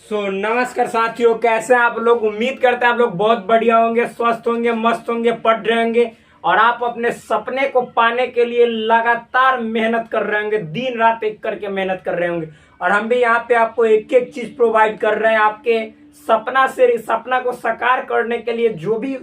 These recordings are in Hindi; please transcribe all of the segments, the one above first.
नमस्कार साथियों, कैसे हैं आप लोग। उम्मीद करते हैं आप लोग बहुत बढ़िया होंगे, स्वस्थ होंगे, मस्त होंगे, पढ़ रहे होंगे और आप अपने सपने को पाने के लिए लगातार मेहनत कर रहे होंगे, दिन रात एक करके मेहनत कर रहे होंगे। और हम भी यहाँ पे आपको एक एक चीज प्रोवाइड कर रहे हैं आपके सपना को साकार करने के लिए। जो भी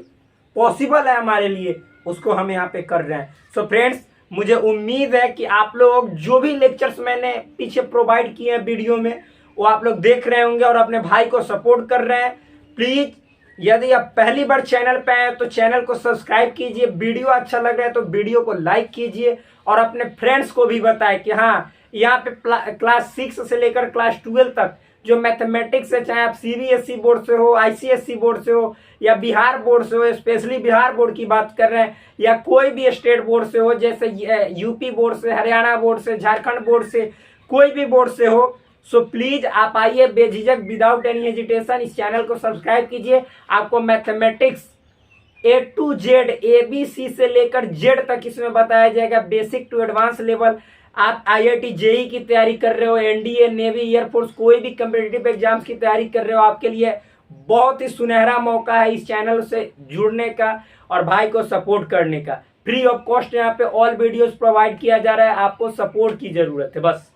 पॉसिबल है हमारे लिए उसको हम यहाँ पे कर रहे हैं। सो फ्रेंड्स, मुझे उम्मीद है कि आप लोग जो भी लेक्चर्स मैंने पीछे प्रोवाइड किए हैं वीडियो में वो आप लोग देख रहे होंगे और अपने भाई को सपोर्ट कर रहे हैं। प्लीज, यदि आप पहली बार चैनल पे आए तो चैनल को सब्सक्राइब कीजिए। वीडियो अच्छा लग रहा है तो वीडियो को लाइक कीजिए और अपने फ्रेंड्स को भी बताएं कि हाँ, यहाँ पे क्लास 6 से लेकर क्लास 12 तक जो मैथमेटिक्स है, चाहे आप सीबीएसई बोर्ड से हो, आईसीएसई बोर्ड से हो या बिहार बोर्ड से हो, स्पेशली बिहार बोर्ड की बात कर रहे हैं, या कोई भी स्टेट बोर्ड से हो, जैसे यूपी बोर्ड से, हरियाणा बोर्ड से, झारखंड बोर्ड से, कोई भी बोर्ड से हो। सो प्लीज आप आइए बेझिझक, विदाउट एनी हेजिटेशन इस चैनल को सब्सक्राइब कीजिए। आपको mathematics A to Z, ABC से लेकर Z तक इसमें बताया जाएगा, बेसिक टू एडवांस लेवल। आप IIT जेई की तैयारी कर रहे हो, एनडीए, नेवी, एयरफोर्स, कोई भी कम्पिटिटिव एग्जाम्स की तैयारी कर रहे हो, आपके लिए बहुत ही सुनहरा मौका है इस चैनल से जुड़ने का और भाई को सपोर्ट करने का। फ्री ऑफ कॉस्ट यहाँ पे ऑल वीडियोस प्रोवाइड किया जा रहा है, आपको सपोर्ट की जरूरत है बस।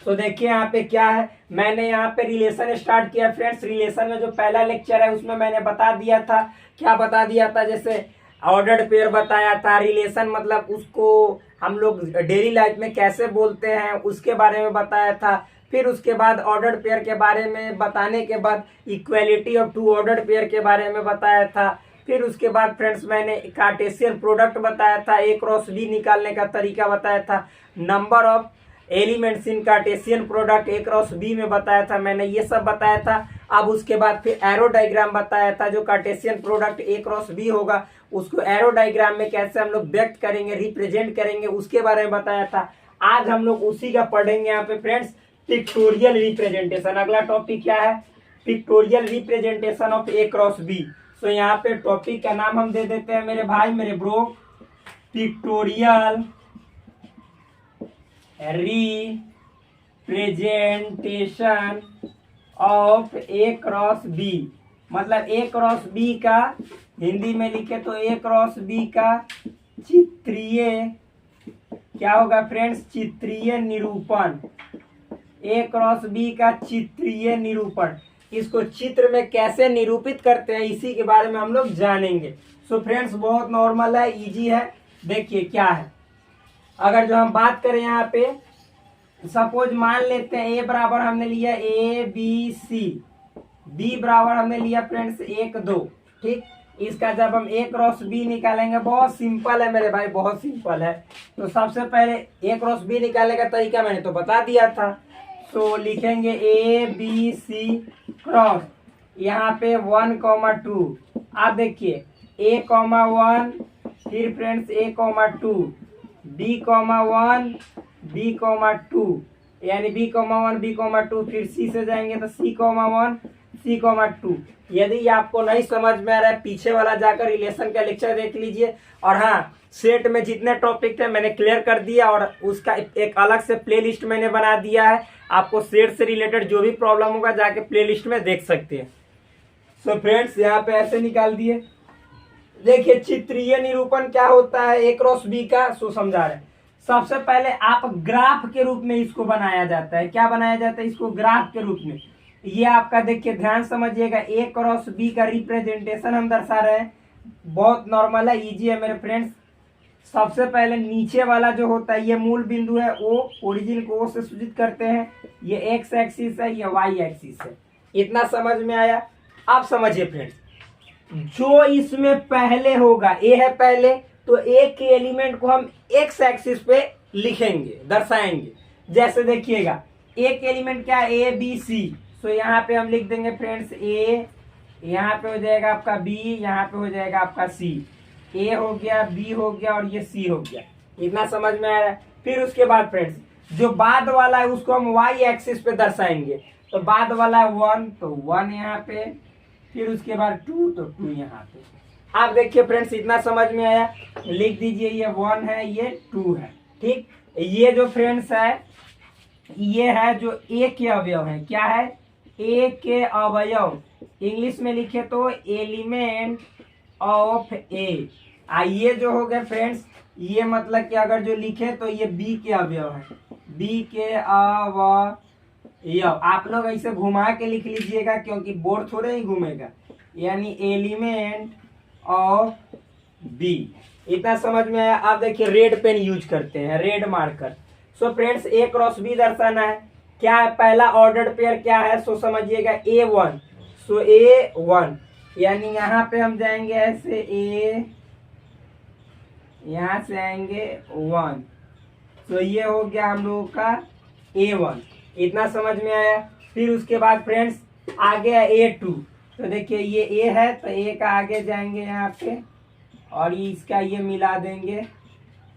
तो देखिए यहाँ पे क्या है, मैंने यहाँ पे रिलेशन स्टार्ट किया फ्रेंड्स। रिलेशन में जो पहला लेक्चर है उसमें मैंने बता दिया था, क्या बता दिया था, जैसे ऑर्डर्ड पेयर बताया था। रिलेशन मतलब उसको हम लोग डेली लाइफ में कैसे बोलते हैं उसके बारे में बताया था। फिर उसके बाद ऑर्डर्ड पेयर के बारे में बताने के बाद equality of two ordered pair के बारे में बताया था। फिर उसके बाद फ्रेंड्स मैंने कार्टेशियन प्रोडक्ट बताया था, A क्रॉस B निकालने का तरीका बताया था। Number of elements in Cartesian product A cross B में बताया था, मैंने ये सब बताया था। अब उसके बाद फिर एरो डायग्राम बताया था, जो Cartesian product A cross B होगा उसको एरो डायग्राम में कैसे हम लोग व्यक्त करेंगे, रिप्रेजेंट करेंगे, उसके बारे में बताया था। आज हम लोग उसी का पढ़ेंगे यहाँ पे फ्रेंड्स, पिक्टोरियल रिप्रेजेंटेशन। अगला टॉपिक क्या है, pictorial representation of A cross B। तो यहाँ पे टॉपिक का नाम हम दे देते हैं मेरे भाई, मेरे bro, pictorial representation of A cross B। मतलब A क्रॉस B का हिंदी में लिखे तो A क्रॉस B का चित्रीय, क्या होगा फ्रेंड्स, चित्रीय निरूपण। A क्रॉस B का चित्रीय निरूपण, इसको चित्र में कैसे निरूपित करते हैं इसी के बारे में हम लोग जानेंगे। सो फ्रेंड्स, बहुत नॉर्मल है, इजी है। देखिए क्या है, अगर जो हम बात करें यहाँ पे, सपोज मान लेते हैं A बराबर हमने लिया ABC, B बराबर हमने लिया फ्रेंड्स 1 2, ठीक। इसका जब हम A क्रॉस B निकालेंगे, बहुत सिंपल है मेरे भाई, बहुत सिंपल है। तो सबसे पहले A क्रॉस B निकालने का तरीका मैंने तो बता दिया था। तो लिखेंगे ABC क्रॉस, यहाँ पे 1,2। आप देखिए A,1, फिर फ्रेंड्स A,2, B,1, B,2, यानी B,1, B,2, फिर C से जाएंगे तो C,1, C,2। यदि आपको नहीं समझ में आ रहा है, पीछे वाला जाकर रिलेशन का लेक्चर देख लीजिए। और हाँ, सेट में जितने टॉपिक थे मैंने क्लियर कर दिया और उसका एक अलग से प्लेलिस्ट मैंने बना दिया है। आपको सेट से रिलेटेड जो भी प्रॉब्लम होगा जाके प्लेलिस्ट में देख सकते हैं। सो फ्रेंड्स, यहाँ पे ऐसे निकाल दिए। देखिए चित्रीय निरूपण क्या होता है A क्रॉस B का, सो समझा रहे हैं। सबसे पहले आप ग्राफ के रूप में इसको बनाया जाता है। क्या बनाया जाता है इसको, ग्राफ के रूप में। ये आपका देखिए, ध्यान समझिएगा, A क्रॉस B का रिप्रेजेंटेशन हम दर्शा रहे हैं। बहुत नॉर्मल है, इजी है मेरे फ्रेंड्स। सबसे पहले नीचे वाला जो होता है, ये मूल बिंदु है, O, ओरिजिन को O से सूचित करते हैं। ये X एक्सिस है, ये Y एक्सिस है। इतना समझ में आया। अब समझिए फ्रेंड्स, जो इसमें पहले होगा, A है पहले, तो A के एलिमेंट को हम X एक्सिस पे लिखेंगे, दर्शाएंगे। जैसे देखिएगा, A के एलिमेंट क्या है, ABC। तो यहाँ पे हम लिख देंगे फ्रेंड्स A, यहाँ पे हो जाएगा आपका B, यहाँ पे हो जाएगा आपका C। A हो गया, B हो गया और ये C हो गया। इतना समझ में आ रहा है। फिर उसके बाद फ्रेंड्स, जो बाद वाला है उसको हम Y एक्सिस पे दर्शाएंगे। तो बाद वाला है 1, तो 1 यहाँ पे, फिर उसके बाद 2, तो 2 यहाँ पे। आप देखिए फ्रेंड्स, इतना समझ में आया, लिख दीजिए, ये 1 है, ये 2 है, ठीक। ये जो फ्रेंड्स है, ये है जो A के अवयव है, क्या है, ए के अवयव, इंग्लिश में लिखे तो एलिमेंट ऑफ ए। ये जो हो गए फ्रेंड्स, ये मतलब कि अगर जो लिखे तो ये बी के अवयव है, बी के अवयव। आप लोग ऐसे घुमा के लिख लीजिएगा क्योंकि बोर्ड थोड़े ही घूमेगा, यानी एलिमेंट ऑफ बी। इतना समझ में आया। आप देखिए रेड पेन यूज करते हैं, रेड मार्कर। सो फ्रेंड्स ए क्रॉस बी दर्शाना है, क्या है पहला ऑर्डर्ड पेयर क्या है, सो समझिएगा A1। सो A1 यानी यहाँ पे हम जाएंगे ऐसे A, यहाँ से आएंगे 1, तो ये हो गया हम लोगों का A1। इतना समझ में आया। फिर उसके बाद फ्रेंड्स आ गया A2, तो देखिए ये A है तो A का आगे जाएंगे यहाँ पे और इसका ये मिला देंगे,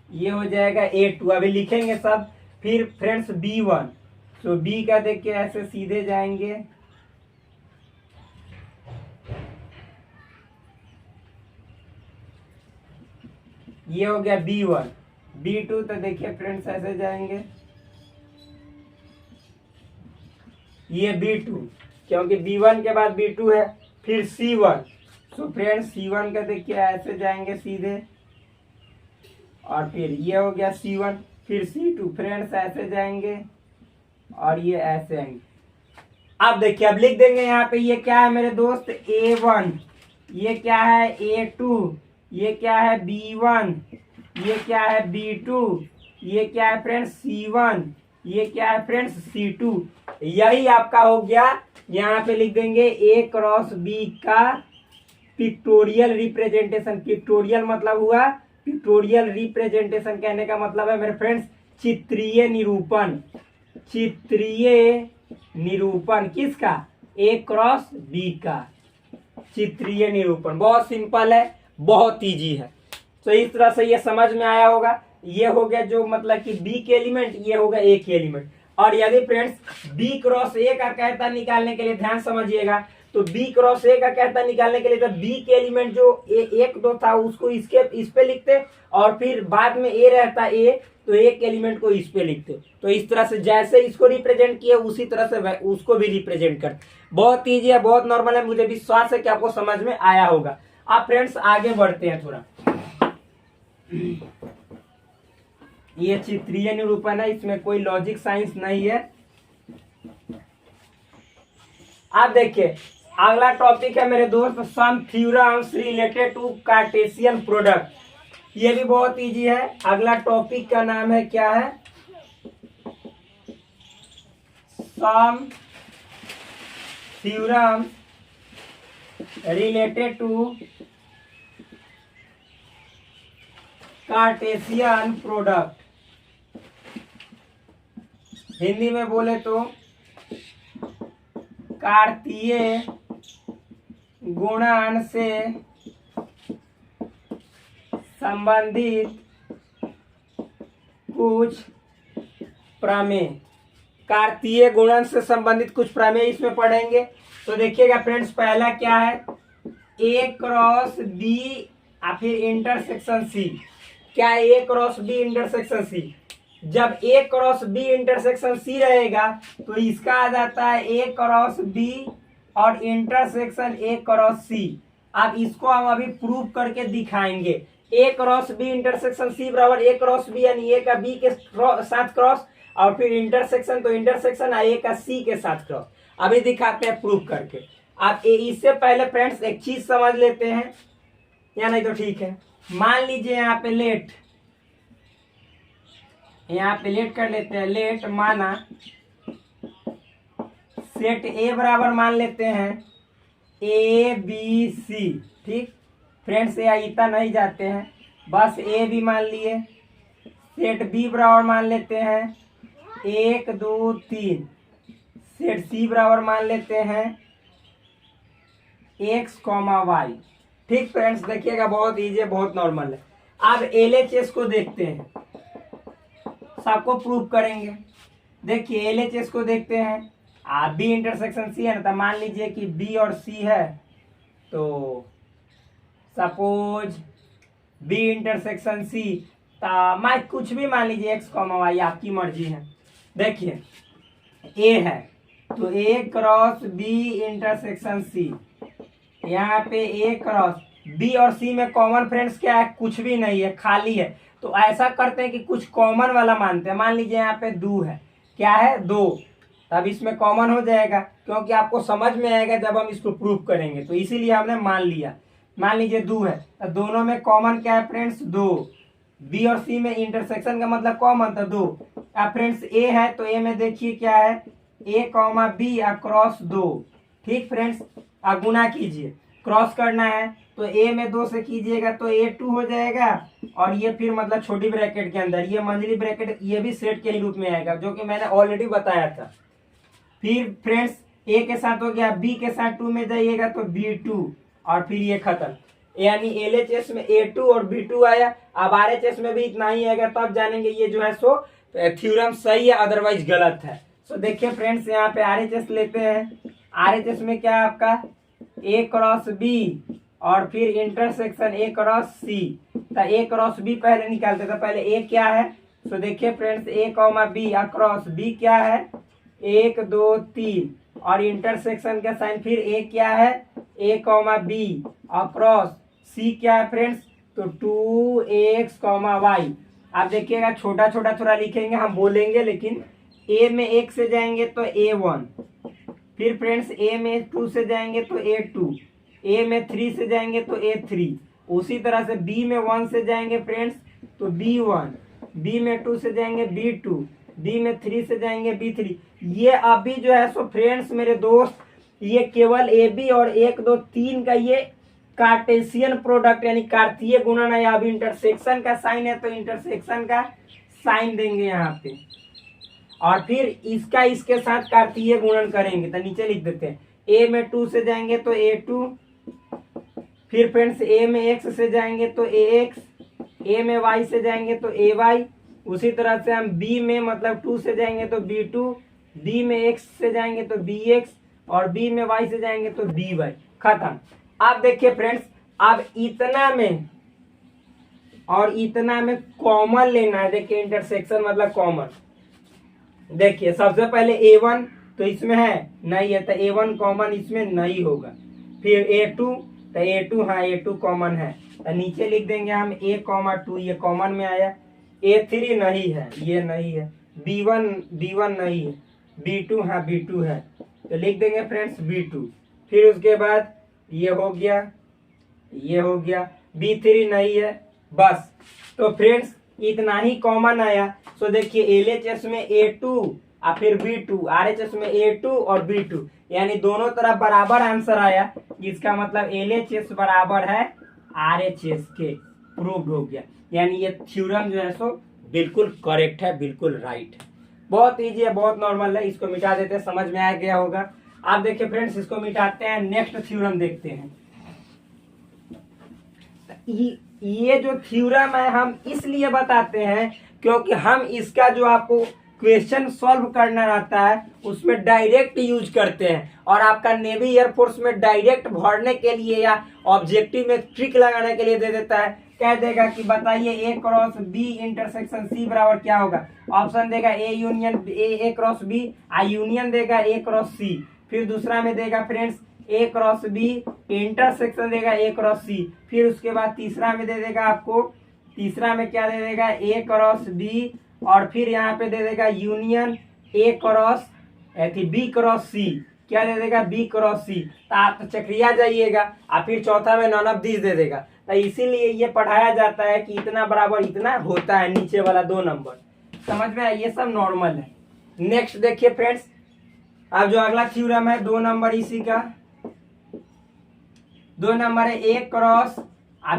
ये हो जाएगा A2। अभी लिखेंगे सब। फिर फ्रेंड्स B1, तो बी का देखिए ऐसे सीधे जाएंगे, ये हो गया B1। B2 तो देखिए फ्रेंड्स ऐसे जाएंगे, ये B2 क्योंकि B1 के बाद B2 है। फिर C1, तो फ्रेंड्स C1 का देखिए ऐसे जाएंगे सीधे, और फिर ये हो गया C1। फिर C2 फ्रेंड्स ऐसे जाएंगे और ये ऐसे आएंगे। अब देखिए अब लिख देंगे यहाँ पे, ये क्या है मेरे दोस्त A1, ये क्या है A2, ये क्या है B1, ये क्या है B2, ये क्या है फ्रेंड्स C1, ये क्या है फ्रेंड्स C2। यही आपका हो गया। यहाँ पे लिख देंगे A क्रॉस B का पिक्टोरियल रिप्रेजेंटेशन। पिक्टोरियल मतलब हुआ, पिक्टोरियल रिप्रेजेंटेशन कहने का मतलब है मेरे फ्रेंड्स चित्रीय निरूपण। चित्रीय निरूपण किसका, A क्रॉस B का चित्रीय निरूपण। बहुत सिंपल है, बहुत इजी है। तो इस तरह से ये समझ में आया होगा। ये हो गया जो मतलब कि B के एलिमेंट, ये होगा A के एलिमेंट। और यदि फ्रेंड्स B क्रॉस A का कहता निकालने के लिए ध्यान समझिएगा, तो B क्रॉस A का कहता निकालने के लिए तो B के एलिमेंट जो एक दो था उसको इसके इस पे लिखते, और फिर बाद में A रहता A, तो एक एलिमेंट को इस पे लिखते। तो इस तरह से जैसे इसको रिप्रेजेंट किए उसी तरह से उसको भी रिप्रेजेंट करते। बहुत ईजी है, बहुत नॉर्मल है। मुझे विश्वास है कि आपको समझ में आया होगा। अब फ्रेंड्स आगे बढ़ते हैं थोड़ा। ये चित्रीय निरूपण है, इसमें कोई लॉजिक साइंस नहीं है। आप देखिए अगला टॉपिक है मेरे दोस्त some theorems related to Cartesian product. ये भी बहुत इजी है। अगला टॉपिक का नाम है क्या है, some theorems related to Cartesian product. Hindi में बोले तो कार्तीय गुणन से संबंधित कुछ प्रमेय। कार्तीय गुणन से संबंधित कुछ प्रमेय इसमें पढ़ेंगे। तो देखिएगा फ्रेंड्स पहला क्या है, A क्रॉस B और फिर इंटरसेक्शन C। क्या है A cross B intersection C। जब A cross B intersection C रहेगा तो इसका आ जाता है A क्रॉस B और इंटरसेक्शन A क्रॉस C। अब इसको हम अभी प्रूव करके दिखाएंगे। A cross B intersection C बराबर A क्रॉस B, यानी A का B के साथ क्रॉस और फिर इंटरसेक्शन, तो इंटरसेक्शन A का C के साथ क्रॉस। अभी दिखाते हैं प्रूव करके। अब इससे पहले फ्रेंड्स एक चीज समझ लेते हैं, या नहीं तो ठीक है। मान लीजिए यहाँ पे लेट, यहाँ पे लेट कर लेते हैं। लेट माना सेट A बराबर मान लेते हैं ABC। ठीक फ्रेंड्स, या इतना नहीं जाते हैं, बस A भी मान लिए। सेट B बराबर मान लेते हैं 1 2 3। सेट C बराबर मान लेते हैं x, y। ठीक फ्रेंड्स, देखिएगा बहुत इजी है, बहुत नॉर्मल है। अब LHS को देखते हैं, सबको प्रूफ करेंगे। देखिए LHS को देखते हैं। B इंटरसेक्शन C है ना, तो मान लीजिए कि B और C है, तो सपोज B इंटरसेक्शन C, मैं कुछ भी मान लीजिए x, y, आपकी मर्जी है। देखिए A है, तो ए क्रॉस बी इंटरसेक्शन सी, यहाँ पे ए क्रॉस बी और सी में कॉमन फ्रेंड्स क्या है, कुछ भी नहीं है, खाली है। तो ऐसा करते हैं कि कुछ कॉमन वाला मानते हैं। मान लीजिए यहाँ पे 2 है, क्या है 2, तब इसमें कॉमन हो जाएगा, क्योंकि आपको समझ में आएगा जब हम इसको प्रूव करेंगे, तो इसीलिए हमने मान लिया। मान लीजिए 2 है, तो दोनों में कॉमन क्या है फ्रेंड्स, 2। बी और सी में इंटरसेक्शन का मतलब कॉमन, तो 2। अब फ्रेंड्स ए है, तो ए में देखिए क्या है, ए कॉमा बी क्रॉस 2। ठीक फ्रेंड्स, आप गुना कीजिए, क्रॉस करना है तो ए में 2 से कीजिएगा तो A2 हो जाएगा, और ये फिर मतलब छोटी ब्रैकेट के अंदर ये मंझली ब्रैकेट ये भी सेट के ही रूप में आएगा, जो कि मैंने ऑलरेडी बताया था। फिर फ्रेंड्स ए के साथ हो गया, बी के साथ 2 में जाइएगा तो B2, और फिर ये खत्म। यानी LHS में A2 और B2 आया। अब RHS में भी इतना ही आएगा, तब जानेंगे ये जो है सो थ्योरम सही है अदरवाइज गलत है। सो देखिए फ्रेंड्स, यहाँ पे RHS लेते हैं। RHS में क्या है आपका, A क्रॉस B और फिर इंटरसेक्शन A क्रॉस C। तो A क्रॉस B पहले निकालते, तो पहले A क्या है, तो देखिए friends A comma B cross B क्या है, 1 2 3, और इंटरसेक्शन का साइन फिर A क्या है, A comma B cross C क्या है फ्रेंड्स, तो 2x कॉमा y। आप देखिएगा छोटा छोटा थोड़ा लिखेंगे, हम बोलेंगे, लेकिन A में 1 से जाएंगे तो A1, फिर फ्रेंड्स A में 2 से जाएंगे तो A2, A में 3 से जाएंगे तो A3, उसी तरह से B में 1 से जाएंगे फ्रेंड्स तो B1, B में 2 से जाएंगे B2, B में 3 से जाएंगे B3। ये अभी जो है सो फ्रेंड्स मेरे दोस्त, ये केवल AB और 1 2 3 का ये कार्टेशियन प्रोडक्ट यानी कार्तीय गुणन है। अब इंटरसेक्शन का साइन है तो इंटरसेक्शन का साइन देंगे यहाँ पे, और फिर इसका इसके साथ कार्तीय गुणन करेंगे। तो नीचे लिख देते हैं, A में 2 से जाएंगे तो A2, फिर फ्रेंड्स A में x से जाएंगे तो AX, A में y से जाएंगे तो AY, उसी तरह से हम B में मतलब 2 से जाएंगे तो B2, B में x से जाएंगे तो BX, और B में y से जाएंगे तो BY। खत्म। अब देखिए फ्रेंड्स, अब इतना में और इतना में कॉमन लेना है। देखिए इंटरसेक्शन मतलब कॉमन, देखिए सबसे पहले A1 तो इसमें है नहीं है, तो A1 कॉमन इसमें नहीं होगा। फिर A2, तो A2 हाँ A2 कॉमन है, तो नीचे लिख देंगे हम A कॉमा 2, ये कॉमन में आया। A3 नहीं है, ये नहीं है। B1 नहीं है। B2 हाँ B2 है, तो लिख देंगे फ्रेंड्स B2। फिर उसके बाद ये हो गया, ये हो गया। B3 नहीं है, बस। तो फ्रेंड्स इतना ही कॉमन आया। सो देखिए LHS में A2 और फिर B2, RHS में A2 और B2, यानी दोनों तरफ बराबर आंसर आया, जिसका मतलब LHS बराबर है RHS के। प्रूव्ड हो गया, यानी ये थ्योरम जो है सो बिल्कुल करेक्ट है, बिल्कुल राइट है। बहुत इजी है, बहुत नॉर्मल है। इसको मिटा देते हैं, समझ में आ गया होगा। आप देखिए फ्रेंड्स, इसको मिटाते हैं, नेक्स्ट थ्योरम देखते हैं। ये जो थ्योरम है हम इसलिए बताते हैं क्योंकि हम इसका जो आपको क्वेश्चन सॉल्व करना रहता है उसमें डायरेक्ट यूज करते हैं, और आपका नेवी एयरफोर्स में डायरेक्ट भरने के लिए या ऑब्जेक्टिव में ट्रिक लगाने के लिए दे देता है। कह देगा कि बताइए A cross B intersection C बराबर क्या होगा। ऑप्शन देगा A union A cross B, union देगा A क्रॉस C। फिर दूसरा में देगा friends A cross B intersection देगा A क्रॉस C। फिर उसके बाद तीसरा में दे देगा आपको, तीसरा में क्या दे देगा A क्रॉस B, और फिर यहाँ पे दे देगा union A cross B cross C। क्या दे देगा B क्रॉस C। तो आप तो चक्रिया जाइएगा, और फिर चौथा में नॉन ऑफ दिस दे देगा। तो इसीलिए ये पढ़ाया जाता है कि इतना बराबर इतना होता है, नीचे वाला 2 नंबर। समझ में आया, ये सब नॉर्मल है। नेक्स्ट देखिए फ्रेंड्स, अब जो अगला थ्योरम है 2 नंबर इसी का, 2 नंबर है A cross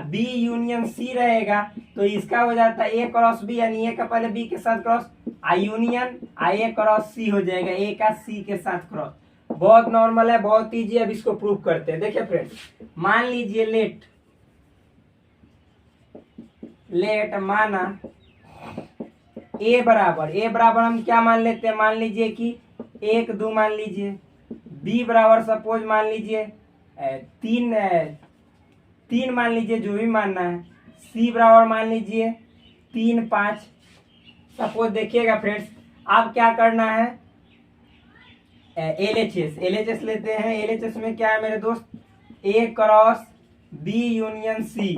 B union C रहेगा, तो इसका हो जाता है A क्रॉस B, यानी A का पहले B के साथ cross, union A cross C हो जाएगा, A का C के साथ क्रॉस। बहुत नॉर्मल है, बहुत इजी। अब इसको प्रूव करते हैं। देखिए फ्रेंड्स, मान लीजिए लेट माना A बराबर हम क्या मान लेते हैं, मान लीजिए कि 1 2 मान लीजिए, B बराबर सपोज मान लीजिए 3 मान लीजिए, जो भी मानना है। C बराबर मान लीजिए 3 5 सपोज। देखिएगा फ्रेंड्स, अब क्या करना है, LHS लेते हैं। LHS में क्या है मेरे दोस्त, A cross B union C।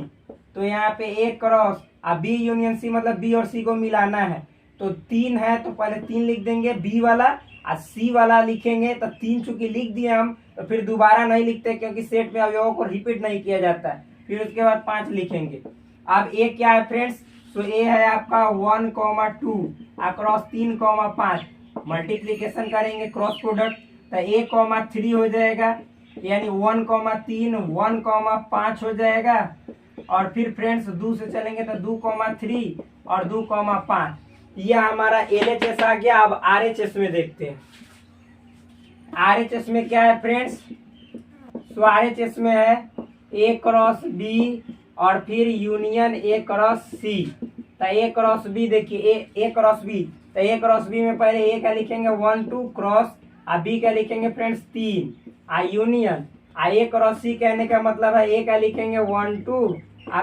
तो यहाँ पे A cross B union C मतलब B और C को मिलाना है। तो 3 है तो पहले 3 लिख देंगे B वाला, और C वाला लिखेंगे। तो 3 चूंकि लिख दिए हम, तो फिर दोबारा नहीं लिखते क्योंकि सेट में अवयवों को रिपीट नहीं किया जाता है। फिर उसके बाद 5 लिखेंगे। अब A क्या है फ्रेंड्स, तो A है आपका 1,2 अक्रॉस 3,5। मल्टीप्लीकेशन करेंगे क्रॉस प्रोडक्ट, तो A,3 हो जाएगा, यानी 1,3 1,5 हो जाएगा। और फिर फ्रेंड्स 2 से चलेंगे तो 2,3 और 2,5। यह हमारा LHS आ गया। अब RHS में देखते हैं। RHS में क्या है फ्रेंड्स, तो RHS में है A क्रॉस B और फिर यूनियन A क्रॉस C। तो A क्रॉस B देखिए, A क्रॉस B, तो A क्रॉस B में पहले A का लिखेंगे 1 2 क्रॉस, और B का लिखेंगे friends 3, union A cross C कहने का मतलब है A का लिखेंगे 1 2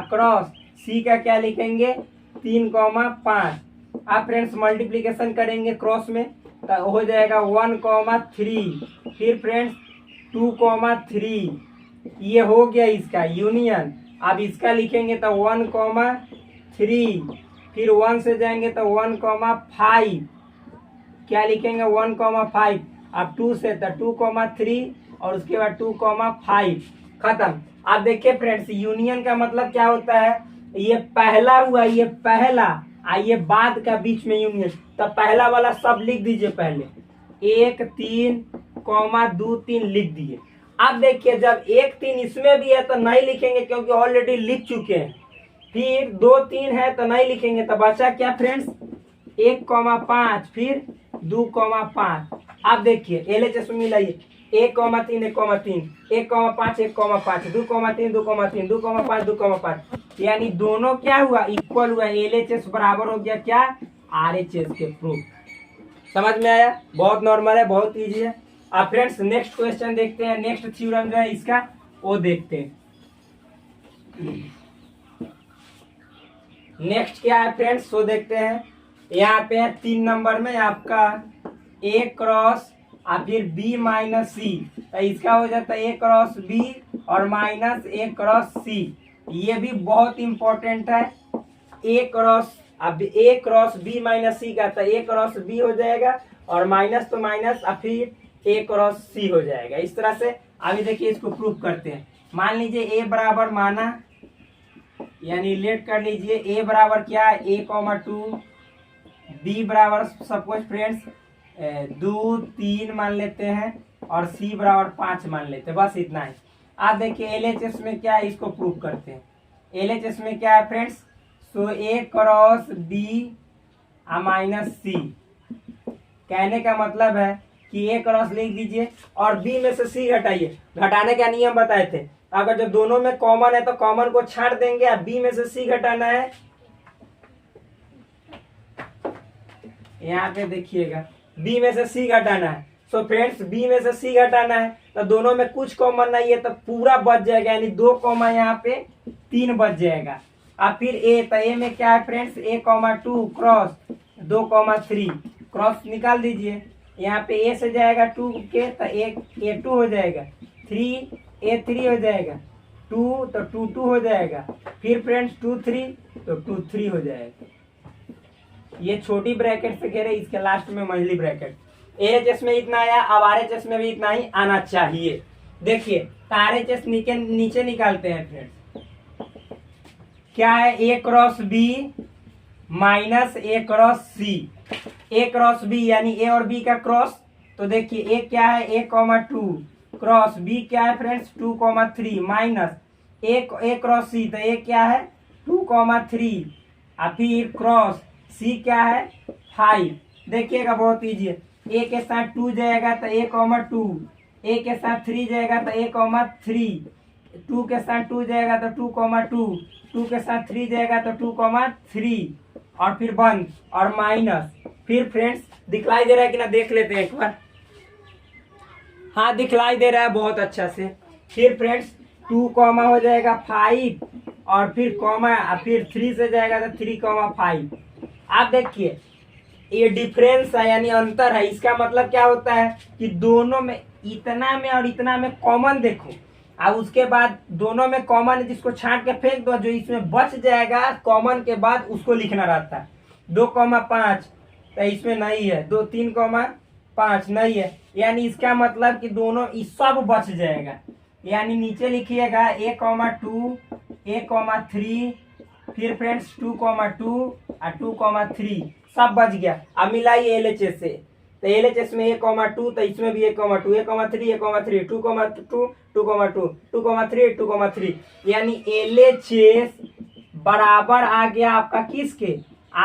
क्रॉस, C का क्या लिखेंगे 3,5। अब फ्रेंड्स मल्टीप्लीकेशन करेंगे क्रॉस में, तो हो जाएगा 1,3, फिर फ्रेंड्स 2,3। ये हो गया इसका यूनियन। अब इसका लिखेंगे तो 1,3, फिर 1 से जाएंगे तो 1,5, क्या लिखेंगे 1,5। अब 2 से तो 2,3 और उसके बाद 2,5, खत्म। अब देखिए फ्रेंड्स, यूनियन का मतलब क्या होता है, ये पहला हुआ, ये पहला, आइए बाद का बीच में यूनियन। तो पहला वाला सब लिख दीजिए पहले, 1 3 2 3 लिख दिए। अब देखिए जब 1 3 इसमें भी है तो नहीं लिखेंगे क्योंकि ऑलरेडी लिख चुके हैं। फिर 2 3 है तो नहीं लिखेंगे, तो बचा क्या फ्रेंड्स 1,5 फिर 2,5। अब देखिए LHS में मिलाइए, 1,3 1,3 1,5 1,5 2,3 2,3 2,5 2,5, यानी दोनों क्या हुआ इक्वल हुआ। LHS बराबर हो गया क्या RHS के प्रूफ। समझ में आया, बहुत नॉर्मल है, बहुत इजी है। अब फ्रेंड्स नेक्स्ट क्वेश्चन देखते हैं, नेक्स्ट थ्योरम जो है इसका वो देखते हैं। नेक्स्ट क्या है फ्रेंड्स, वो देखते हैं। यहाँ पे 3 नंबर में आपका A क्रॉस और फिर B माइनस C, तो इसका हो जाता है A क्रॉस B और माइनस A क्रॉस C। ये भी बहुत इंपॉर्टेंट है। A क्रॉस, अब A cross B minus C का, तो A क्रॉस B हो जाएगा और माइनस तो माइनस और फिर A क्रॉस C हो जाएगा। इस तरह से अभी देखिए इसको प्रूफ करते हैं। मान लीजिए A बराबर माना, यानी लेट कर लीजिए A बराबर क्या है A,2, B बराबर सपोज फ्रेंड्स 2 3 मान लेते हैं और C बराबर 5 मान लेते हैं, बस इतना है। आप देखिए LHS में क्या है, इसको प्रूव करते हैं। LHS में क्या है friends, so A cross B minus C, कहने का मतलब है कि A क्रॉस लिख दीजिए और B में से C घटाइए। घटाने का नियम बताए थे, अगर जो दोनों में कॉमन है तो कॉमन को छाड़ देंगे, अब B में से C घटाना है। यहाँ पे देखिएगा B में से C घटाना है। सो फ्रेंड्स B में से C घटाना है तो दोनों में कुछ कॉमन नहीं है तो पूरा बच जाएगा, यानी 2 कॉमा यहाँ पे 3 बच जाएगा। अब फिर A, तो A में क्या है फ्रेंड्स A,2 क्रॉस 2,3, क्रॉस निकाल दीजिए। यहाँ पे A से जाएगा 2 के तो A2 हो जाएगा, 3 A3 हो जाएगा, 2 तो 2 2 हो जाएगा, फिर फ्रेंड्स 2 3 तो 2 3 हो जाएगा। ये छोटी ब्रैकेट से घेरे, इसके लास्ट में मंझली ब्रैकेट। LHS में इतना आया, अब RHS में भी इतना ही आना चाहिए। देखिए तो RHS नीचे निकालते हैं फ्रेंड्स, क्या है A cross B minus A cross C। A cross B यानी A और B का क्रॉस, तो देखिए A क्या है A,2 क्रॉस B क्या है friends 2,3 minus A cross C, तो A क्या है 2,3 और फिर क्रॉस C क्या है 5। देखिएगा बहुत इजी है, A के साथ 2 जाएगा तो A,2, A के साथ 3 जाएगा तो A,3, 2 के साथ 2 जाएगा तो 2,2, 2 के साथ 3 जाएगा तो 2,3 और फिर 1 और माइनस। फिर फ्रेंड्स दिखलाई दे रहा है कि ना, देख लेते हैं एक बार। हाँ दिखलाई दे रहा है बहुत अच्छा से। फिर फ्रेंड्स 2 कॉमा हो जाएगा 5 और फिर कॉमा और फिर 3 से जाएगा तो 3,5। आप देखिए ये डिफरेंस है यानी अंतर है। इसका मतलब क्या होता है कि दोनों में, इतना में और इतना में कॉमन देखो, अब उसके बाद दोनों में कॉमन है जिसको छांट के फेंक दो, जो इसमें बच जाएगा कॉमन के बाद उसको लिखना रहता है। 2,5 तो इसमें नहीं है, 3,5 नहीं है, यानी इसका मतलब कि दोनों सब बच जाएगा। यानी नीचे लिखिएगा a,2 a,3 फिर फ्रेंड्स 2,2 और 2,3 सब बच गया। अब मिलाइए LHS से, तो LHS में a,2 तो इसमें भी a,2 a,3 a,3 2,2 2,2 2,3 2,3 यानी LHS बराबर आ गया आपका किसके,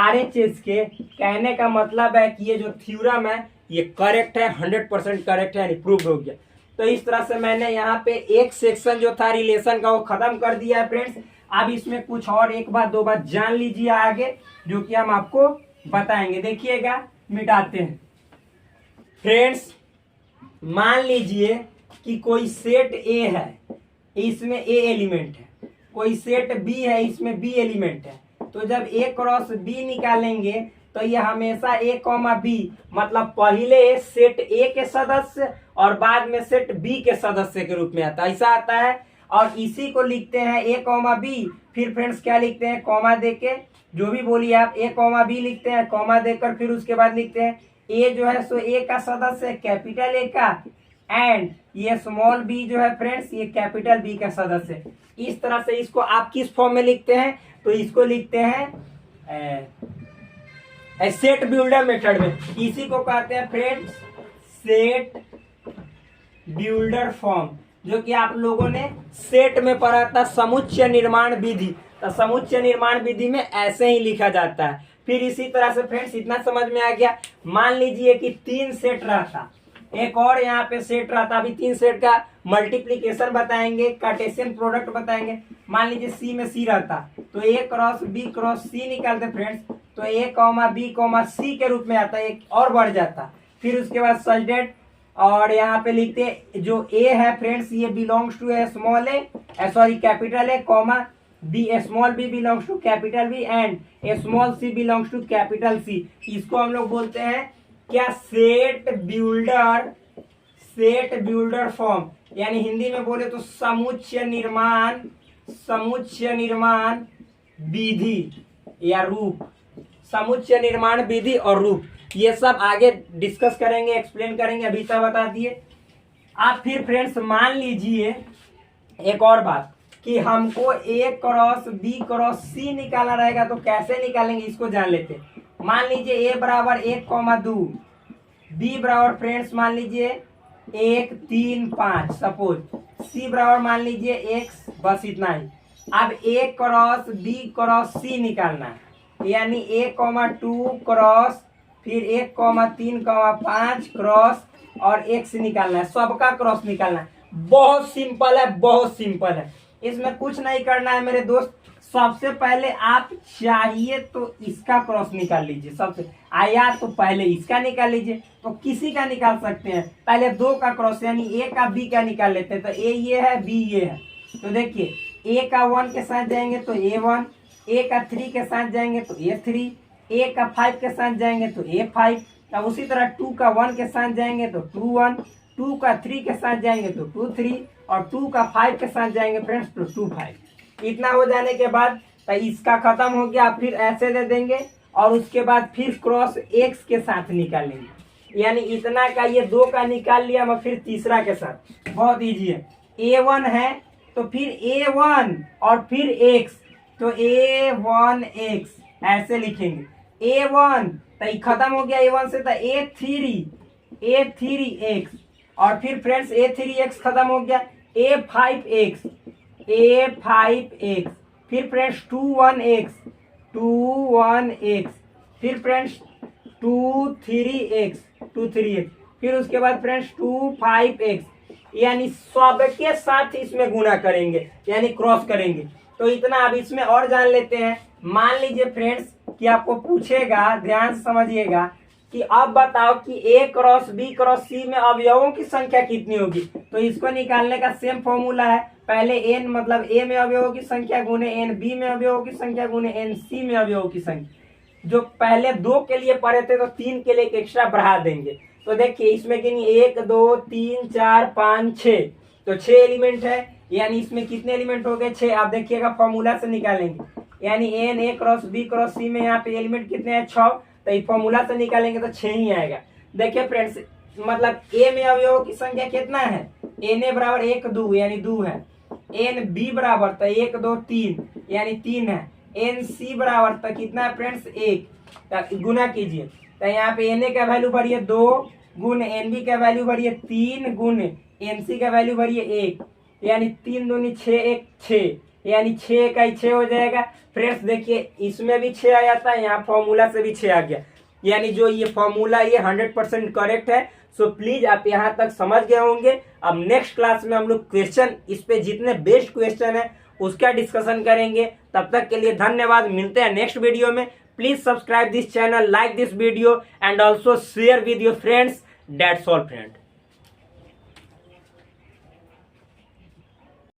RHS के। कहने का मतलब है कि ये जो थ्योरम है ये करेक्ट है, 100% करेक्ट है, यानी प्रूव हो गया। तो इस तरह से मैंने यहाँ पे एक सेक्शन जो था रिलेशन का वो खत्म कर दिया है फ्रेंड्स। अब इसमें कुछ और एक बात दो बात जान लीजिए आगे, जो कि हम आपको बताएंगे। देखिएगा, मिटाते हैं फ्रेंड्स। मान लीजिए कि कोई सेट A है, इसमें A एलिमेंट है, कोई सेट B है, इसमें B एलिमेंट है। तो जब A क्रॉस B निकालेंगे तो ये हमेशा A,B मतलब पहले सेट A के सदस्य और बाद में सेट B के सदस्य के रूप में आता है, ऐसा आता है। और इसी को लिखते हैं A,B, फिर फ्रेंड्स क्या लिखते हैं, कॉमा देके, जो भी बोलिए आप, A,B लिखते हैं, कॉमा देकर फिर उसके बाद लिखते हैं A जो है सो A का सदस्य है, कैपिटल A का, एंड ये स्मॉल b जो है फ्रेंड्स ये कैपिटल B का सदस्य है। इस तरह से इसको आप किस फॉर्म में लिखते हैं, तो इसको लिखते हैं सेट बिल्डर मेथड में। इसी को कहते हैं फ्रेंड्स सेट बिल्डर फॉर्म, जो कि आप लोगों ने सेट में पढ़ा था, समुच्चय निर्माण विधि। तो समुच्चय निर्माण विधि में ऐसे ही लिखा जाता है। फिर इसी तरह से फ्रेंड्स इतना समझ में आ गया। मान लीजिए कि 3 सेट रहता, एक और यहाँ पे सेट रहता, अभी 3 सेट का मल्टीप्लीकेशन बताएंगे, कार्टेशियन प्रोडक्ट बताएंगे। मान लीजिए C में C रहता, तो A cross B cross C निकालते फ्रेंड्स, तो A,B,C के रूप में आता है, एक और बढ़ जाता। फिर उसके बाद सजेड, और यहाँ पे लिखते जो A है फ्रेंड्स ये belongs to small a, sorry capital A, comma B small b belongs to capital B and small c belongs to capital C। इसको हम लोग बोलते हैं क्या, सेट बिल्डर फॉर्म, यानी हिंदी में बोले तो समुच्चय निर्माण विधि या रूप, समुच्चय निर्माण विधि और रूप, ये सब आगे डिस्कस करेंगे, एक्सप्लेन करेंगे, अभी तक बता दिए आप। फिर फ्रेंड्स मान लीजिए एक और बात कि हमको A cross B cross C निकालना रहेगा, तो कैसे निकालेंगे इसको जान लेते हैं। मान लीजिए A बराबर 1,2, B बराबर फ्रेंड्स मान लीजिए 1, 3, 5, सपोज C बराबर मान लीजिए X, बस इतना ही। अब A cross B cross C निकालना है, यानी 1,2 क्रॉस फिर 1,3, 5 क्रॉस और X निकालना है, सबका क्रॉस निकालना है। बहुत सिंपल है, बहुत सिंपल है, इसमें कुछ नहीं करना है मेरे दोस्त। सबसे पहले आप चाहिए तो इसका क्रॉस निकाल लीजिए, सबसे आया तो पहले इसका निकाल लीजिए, तो किसी का निकाल सकते हैं। पहले 2 का क्रॉस यानी A का B का निकाल लेते हैं, तो A ये है B ये है। तो देखिए A का 1 के साथ जाएंगे तो A1, A का 3 के साथ जाएंगे तो A3, A का 5 के साथ जाएंगे तो A5, तब उसी तरह 2 का 1 के साथ जाएंगे तो 2,1, 2 का 3 के साथ जाएंगे तो 2,3 और 2 का 5 के साथ जाएंगे फ्रेंड्स तो 2,5। इतना हो जाने के बाद तो इसका खत्म हो गया, फिर ऐसे दे देंगे और उसके बाद फिर क्रॉस X के साथ निकालेंगे, यानी इतना का ये 2 का निकाल लिया, मैं फिर तीसरा के साथ, बहुत इजी है। A1 है तो फिर A1 और फिर X, तो A1X ऐसे लिखेंगे। A1 तो खत्म हो गया A1 से, तो A3X और फिर फ्रेंड्स A3X खत्म हो गया, A5X फिर फ्रेंड्स 2,1X फिर फ्रेंड्स 2,3X फिर उसके बाद फ्रेंड्स 2,5X, यानी सबके साथ इसमें गुणा करेंगे यानी क्रॉस करेंगे। तो इतना। अब इसमें और जान लेते हैं। मान लीजिए फ्रेंड्स कि आपको पूछेगा, ध्यान से समझिएगा, कि अब बताओ कि A cross B cross C में अवयवों की संख्या कितनी होगी। तो इसको निकालने का सेम फॉर्मूला है, पहले n मतलब A में अवयवों की संख्या गुने n B में अवयवों की संख्या गुने n C में अवयवों की संख्या। जो पहले 2 के लिए पढ़े थे तो 3 के लिए एक एक्स्ट्रा बढ़ा देंगे। तो देखिए इसमें कितनी 1 2 3 4 5 6, तो 6 एलिमेंट है, यानी इसमें कितने एलिमेंट हो गए 6। आप देखिएगा फॉर्मूला से निकालेंगे, यानी N A cross B cross C में यहाँ पे एलिमेंट कितने हैं 6, तो ये फॉर्मूला से निकालेंगे तो 6 ही आएगा। देखिए फ्रेंड्स मतलब ए में अवयवों की संख्या कितना है, एन ए बराबर 1 2 यानी 2 है, एन बी बराबर तो 1 2 3 यानी 3 है, एन सी बराबर तो कितना है फ्रेंड्स 1, गुना कीजिए तो यहाँ पे एन ए का वैल्यू बढ़िए 2 गुण एन बी का वैल्यू बढ़िए 3 गुण एन सी का वैल्यू बढ़िए 1, यानी 3 दूनी 6 1 6, यानी 6 का ही 6 हो जाएगा। फ्रेंड्स देखिए इसमें भी 6 आ जाता है, यहाँ फॉर्मूला से भी 6 आ गया, यानी जो ये फॉर्मूला ये 100% करेक्ट है। सो प्लीज आप यहाँ तक समझ गए होंगे। अब नेक्स्ट क्लास में हम लोग क्वेश्चन इस पे जितने बेस्ट क्वेश्चन है उसका डिस्कशन करेंगे। तब तक के लिए धन्यवाद, मिलते हैं नेक्स्ट वीडियो में। Please subscribe this channel, like this video and also share with your friends. That's all friend.